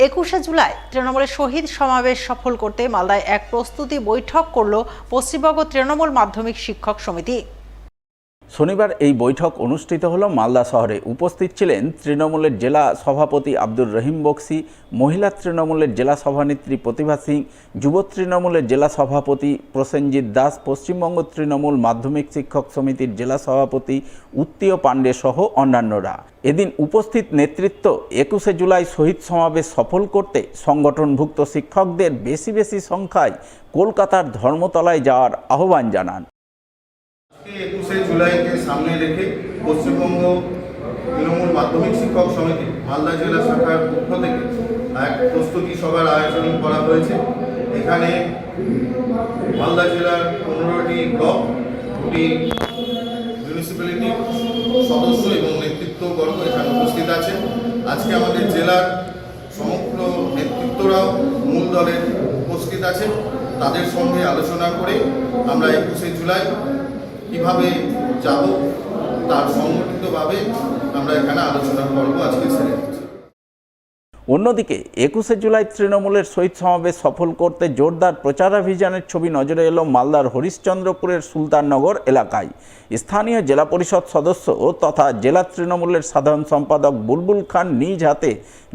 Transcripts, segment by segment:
21শে জুলাই তৃণমূলের শহীদ সমাবেশ সফল করতে মালদায় এক প্রস্তুতি বৈঠক করল পশ্চিমবঙ্গ তৃণমূল মাধ্যমিক শিক্ষক সমিতি। শনিবার এই বৈঠক অনুষ্ঠিত হলো মালদা শহরে। উপস্থিত ছিলেন তৃণমূলের জেলা সভাপতি আব্দুর রহিম বক্সি, মহিলা তৃণমূলের জেলা সভানেত্রী প্রতিভা সিং, যুব তৃণমূলের জেলা সভাপতি প্রসেনজিৎ দাস, পশ্চিমবঙ্গ তৃণমূল মাধ্যমিক শিক্ষক সমিতির জেলা সভাপতি উত্তীয় পাণ্ডে সহ অন্যান্যরা। এদিন উপস্থিত নেতৃত্ব 21শে জুলাই শহীদ সমাবেশ সফল করতে সংগঠনভুক্ত শিক্ষকদের বেশি বেশি সংখ্যায় কলকাতার ধর্মতলায় যাওয়ার আহ্বান জানান। 21শে জুলাইকে সামনে রেখে পশ্চিমবঙ্গ তৃণমূল মাধ্যমিক শিক্ষক সমিতি মালদা জেলা শাখার পক্ষ থেকে এক প্রস্তুতি সভার আয়োজন করা হয়েছে। এখানে মালদা জেলার 15টি ব্লক, 2টি মিউনিসিপ্যালিটি সদস্য এবং নেতৃত্ববর্গ এখানে উপস্থিত আছেন। আজকে আমাদের জেলার সমগ্র নেতৃত্বরাও মূল দলের উপস্থিত আছেন। তাদের সঙ্গে আলোচনা করে আমরা 21শে জুলাই কীভাবে যাব তার সংগঠিতভাবে আমরা এখানে আলোচনা করব আজকে ছেড়ে। অন্যদিকে 21শে জুলাই তৃণমূলের শহীদ সমাবেশ সফল করতে জোরদার প্রচারাভিযানের ছবি নজরে এলো মালদার হরিশ্চন্দ্রপুরের সুলতাননগর এলাকায়। স্থানীয় জেলা পরিষদ সদস্য তথা জেলা তৃণমূলের সাধারণ সম্পাদক বুলবুল খান নিজ হাতে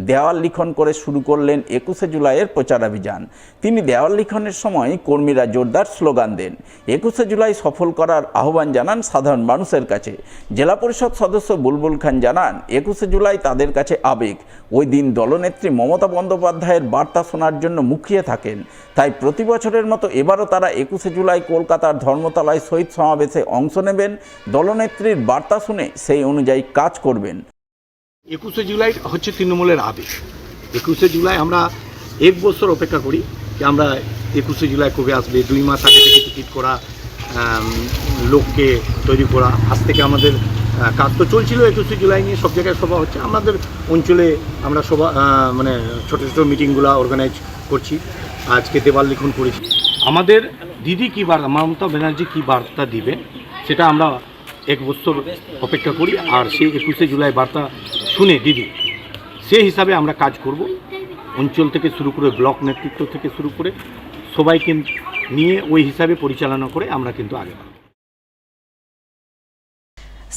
দেওয়াল লিখন করে শুরু করলেন 21শে জুলাইয়ের প্রচারাভিযান। তিনি দেওয়াল লিখনের সময় কর্মীরা জোরদার স্লোগান দেন। 21শে জুলাই সফল করার আহ্বান জানান সাধারণ মানুষের কাছে। জেলা পরিষদ সদস্য বুলবুল খান জানান, 21শে জুলাই তাদের কাছে আবেগ। ওই দিন দলনেত্রী মমতা বন্দ্যোপাধ্যায়ের বার্তা শোনার জন্য মুখিয়ে থাকেন। তাই প্রতি বছরের মতো এবারও তারা 21শে জুলাই কলকাতার ধর্মতলায় শহীদ সমাবেশে অংশ নেবেন। দলনেত্রীর বার্তা শুনে সেই অনুযায়ী কাজ করবেন। 21শে জুলাই হচ্ছে তৃণমূলের আবেগ। 21শে জুলাই আমরা এক বছর অপেক্ষা করি যে আমরা 21শে জুলাই কবে আসবে। 2 মাস আগে থেকে টিকিট করা, লোককে তৈরি করা। আজ থেকে আমাদের কাজ তো চলছিল 21শে জুলাই নিয়ে, সব জায়গায় সভা হচ্ছে। আমাদের অঞ্চলে আমরা সভা মানে ছোটো ছোটো মিটিংগুলো অর্গানাইজ করছি। আজকে দেওয়াল লিখন করেছি। আমাদের দিদি কী বার্তা, মমতা ব্যানার্জি কী বার্তা দিবে সেটা আমরা এক বছর অপেক্ষা করি। আর সেই 21শে জুলাই বার্তা শুনে দিদি সেই হিসাবে আমরা কাজ করব। অঞ্চল থেকে শুরু করে ব্লক নেতৃত্ব থেকে শুরু করে সবাইকে নিয়ে ওই হিসাবে পরিচালনা করে আমরা কিন্তু আগে বাড়ব।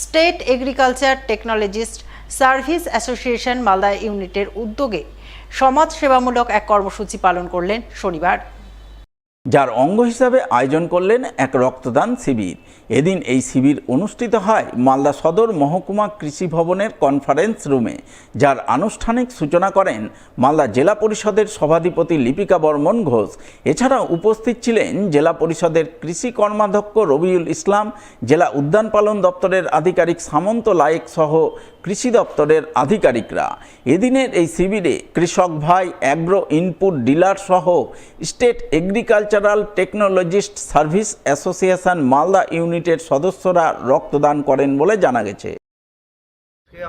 State agriculture technologist service association Malda ইউনিটের উদ্যোগে সমাজ সেবামূলক এক কর্মসূচি পালন করলেন শনিবার, যার অঙ্গ হিসাবে আয়োজন করলেন এক রক্তদান শিবির। এদিন এই শিবির অনুষ্ঠিত হয় মালদা সদর মহকুমা কৃষি ভবনের কনফারেন্স রুমে, যার আনুষ্ঠানিক সূচনা করেন মালদা জেলা পরিষদের সভাধিপতি লিপিকা বর্মন ঘোষ। এছাড়াও উপস্থিত ছিলেন জেলা পরিষদের কৃষি কর্মাধ্যক্ষ রবিউল ইসলাম, জেলা উদ্যান পালন দপ্তরের আধিকারিক সামন্ত লায়েক সহ কৃষি দপ্তরের আধিকারিকরা। এদিনের এই শিবিরে কৃষক ভাই, অ্যাগ্রো ইনপুট ডিলার সহ state agricultural technologist service association Malda ইউনিটের সদস্যরা রক্তদান করেন বলে জানা গেছে।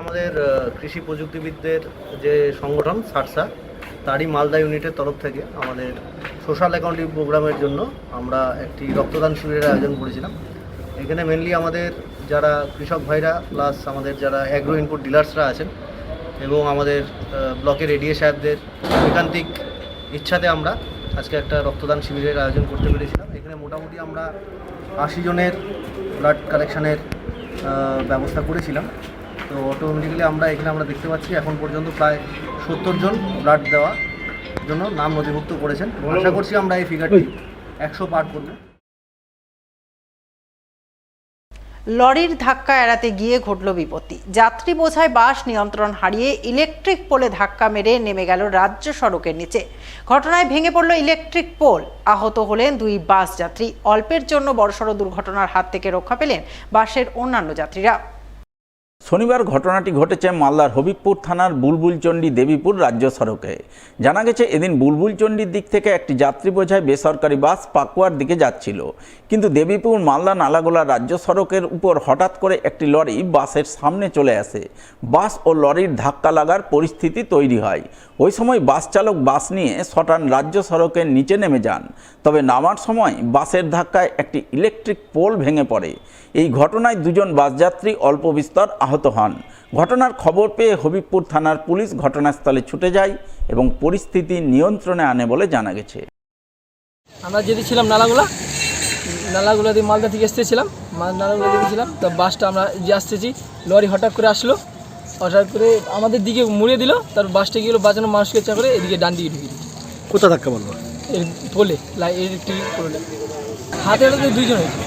আমাদের কৃষি প্রযুক্তিবিদদের যে সংগঠন সারসা, তারই মালদা ইউনিটের তরফ থেকে আমাদের সোশ্যাল অ্যাকাউন্টিং প্রোগ্রামের জন্য আমরা একটি রক্তদান শিবিরের আয়োজন করেছিলাম। এখানে মেনলি আমাদের যারা কৃষক ভাইরা প্লাস আমাদের যারা অ্যাগ্রো ইনপুট ডিলার্সরা আছেন এবং আমাদের ব্লকের এডিএ সাহেবদের ঐকান্তিক ইচ্ছাতে আমরা আজকে একটা রক্তদান শিবিরের আয়োজন করতে পেরেছিলাম। এখানে মোটামুটি আমরা 80 জনের ব্লাড কালেকশানের ব্যবস্থা করেছিলাম। তো অটোমেটিক্যালি আমরা দেখতে পাচ্ছি এখন পর্যন্ত প্রায় 70 জন ব্লাড দেওয়ার জন্য নাম নথিভুক্ত করেছেন। আশা করছি আমরা এই ফিগারটি 100 পার করব। লরির ধাক্কা এড়াতে গিয়ে ঘটল বিপত্তি। যাত্রী বোঝাই বাস নিয়ন্ত্রণ হারিয়ে ইলেকট্রিক পোলে ধাক্কা মেরে নেমে গেল রাজ্য সড়কের নিচে। ঘটনায় ভেঙে পড়ল ইলেকট্রিক পোল। আহত হলেন 2 বাস যাত্রী। অল্পের জন্য বড়সড় দুর্ঘটনার হাত থেকে রক্ষা পেলেন বাসের অন্যান্য যাত্রীরা। শনিবার ঘটনাটি ঘটেছে মালদার হবিবপুর থানার বুলবুলচন্ডী দেবীপুর রাজ্য সড়কে। জানা গেছে, এদিন বুলবুলচন্ডীর দিক থেকে একটি যাত্রী বোঝাই বেসরকারি বাস পাকুয়ার দিকে যাচ্ছিল, কিন্তু দেবীপুর মালদা নালাগোলা রাজ্য সড়কের উপর হঠাৎ করে একটি লরি বাসের সামনে চলে আসে। বাস ও লরির ধাক্কা লাগার পরিস্থিতি তৈরি হয়। ওই সময় বাস চালক বাস নিয়ে সটান রাজ্য সড়কের নিচে নেমে যান। তবে নামার সময় বাসের ধাক্কায় একটি ইলেকট্রিক পোল ভেঙে পড়ে। এই ঘটনায় দুজন বাসযাত্রী অল্প বিস্তর আহত হন। ঘটনার খবর পেয়ে হবিবপুর থানার পুলিশ ঘটনাস্থলে ছুটে যায় এবং পরিস্থিতি নিয়ন্ত্রণে আনে বলে জানা গেছে। আমরা যেতেছিলাম নালাগুলা দিয়ে মালদা থেকে এসতেছিলাম, নালাগুলা যেতেছিলাম, তো বাসটা আমরা যে আসতেছি লরি হঠাৎ করে আসলো, হঠাৎ করে আমাদের দিকে মুড়ে দিল, তারপর বাসটা গিয়ে বাঁচানো মানুষকে চা করে এদিকে ডান দিকে ঢুকিয়ে দিল। কোথা ধাক্কা মারলো? এর পোলে ইলেকট্রিক পোলে হাতে হাতে 2 জন হয়েছে।